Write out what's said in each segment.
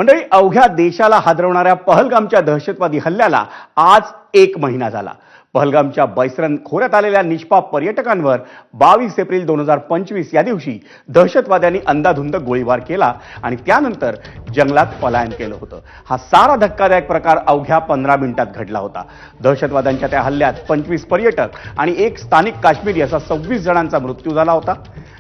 मंडळी, अवघ्या देशाला हादरवणाऱ्या पहलगामच्या दहशतवादी हल्ल्याला आज 1 महिना झाला. पहलगामच्या बैसरन खोऱ्यात आलेल्या निष्पाप पर्यटकांवर 22 एप्रिल 2025 या दिवशी दहशतवाद्यांनी अंधाधुंद गोळीबार केला आणि त्यानंतर जंगलात पलायन केलं होतं. हा सारा धक्कादायक प्रकार अवघ्या 15 मिनिटात घडला होता. दहशतवाद्यांच्या त्या हल्ल्यात 25 पर्यटक आणि 1 स्थानिक काश्मीरी असा 26 जणांचा मृत्यू झाला होता.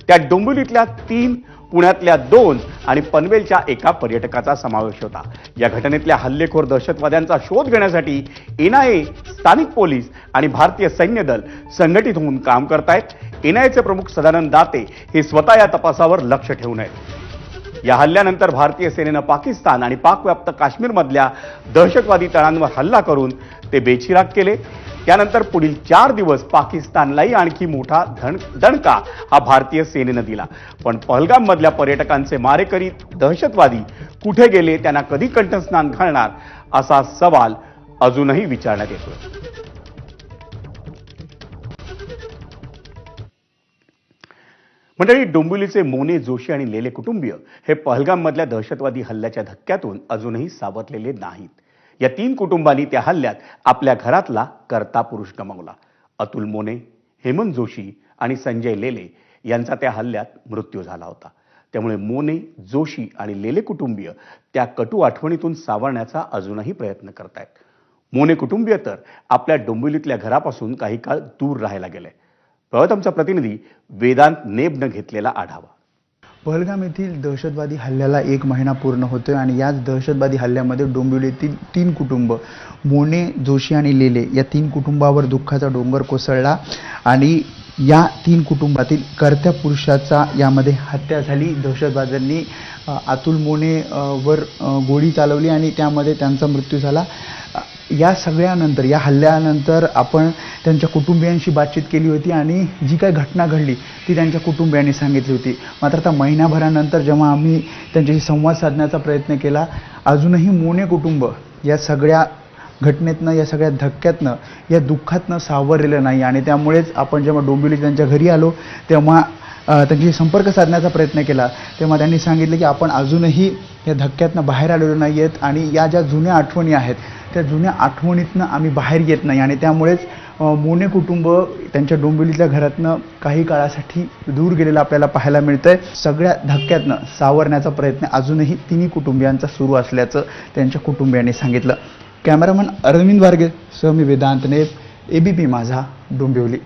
त्यात डोंबिवलीतल्या 3, पुण्यातल्या 2 आणि पनवेलच्या 1 पर्यटकाचा समावेश होता. या घटनेतल्या हल्लेखोर दहशतवाद्यांचा शोध घेण्यासाठी NIA, स्थानिक पोलीस आणि भारतीय सैन्य दल संघटित होऊन काम करतायत. NIAचे प्रमुख सदानंद दाते हे स्वतः या तपासावर लक्ष ठेवून आहेत. या हल्ल्यानंतर भारतीय सेनेनं पाकिस्तान आणि पाकव्याप्त काश्मीरमधल्या दहशतवादी तळांवर हल्ला करून ते बेचिराग केले. त्यानंतर पुढील 4 दिवस पाकिस्तानलाही आणखी मोठा दणका हा भारतीय सेनेनं दिला. पण पहलगाम मधल्या पर्यटकांचे मारेकरी दहशतवादी कुठे गेले, त्यांना कधी कंठस्नान घालणार, असा सवाल अजूनही विचारण्यात येतोय. मंडळी, डोंबिवलीचे मोने, जोशी आणि लेले कुटुंबीय हे पहलगाम मधल्या दहशतवादी हल्ल्याच्या धक्क्यातून अजूनही सावरलेले नाहीत. या 3 कुटुंबांनी त्या हल्ल्यात आपल्या घरातला कर्ता पुरुष गमावला. अतुल मोने, हेमंत जोशी आणि संजय लेले यांचा त्या हल्ल्यात मृत्यू झाला होता. त्यामुळे मोने, जोशी आणि लेले कुटुंबीय त्या कटू आठवणीतून सावरण्याचा अजूनही प्रयत्न करतायत. मोने कुटुंबीय तर आपल्या डोंबिवलीतल्या घरापासून काही काळ दूर राहायला गेले. पाहत आमचा प्रतिनिधी वेदांत नेबनं घेतलेला आढावा. पहलगाम येथील दहशतवादी हल्ल्याला 1 महिना पूर्ण होतोय आणि याच दहशतवादी हल्ल्यामध्ये डोंबिवलीतील 3 कुटुंब, मोने, जोशी आणि लेले, या 3 कुटुंबावर दुःखाचा डोंगर कोसळला आणि या 3 कुटुंबातील कर्त्या पुरुषाचा यामध्ये हत्या झाली. दहशतवाद्यांनी अतुल मोने वर गोळी चालवली आणि त्यामध्ये त्यांचा मृत्यू झाला. या सगळ्यानंतर, या हल्ल्यानंतर आपण त्यांच्या कुटुंबियांशी बातचीत केली होती आणि जी काही घटना घडली ती त्यांच्या कुटुंबियांनी सांगितली होती. मात्र आता महिनाभरानंतर जेव्हा आम्ही त्यांच्याशी संवाद साधण्याचा प्रयत्न केला, अजूनही मोने कुटुंब या सगळ्या घटनेतनं, या सगळ्या धक्क्यातनं, या दुःखातनं सावरलेलं नाही. आणि त्यामुळेच आपण जेव्हा डोंबिवली त्यांच्या घरी आलो तेव्हा त्यांच्याशी संपर्क साधण्याचा प्रयत्न केला, तेव्हा त्यांनी सांगितलं की आपण अजूनही या धक्क्यातनं बाहेर आलेलो नाही आहेत आणि या ज्या जुन्या आठवणी आहेत त्या जुन्या आठवणीतनं आम्ही बाहेर येत नाही. आणि त्यामुळेच मोने कुटुंब त्यांच्या डोंबिवलीतल्या घरातनं काही काळासाठी दूर गेलेलं आपल्याला पाहायला मिळतंय. सगळ्या धक्क्यातनं सावरण्याचा प्रयत्न अजूनही 3 कुटुंबियांचा सुरू असल्याचं त्यांच्या कुटुंबियांनी सांगितलं. कॅमेरामन अरविंद वारगे सह मी वेदांत नेब, ABP माझा, डोंबिवली.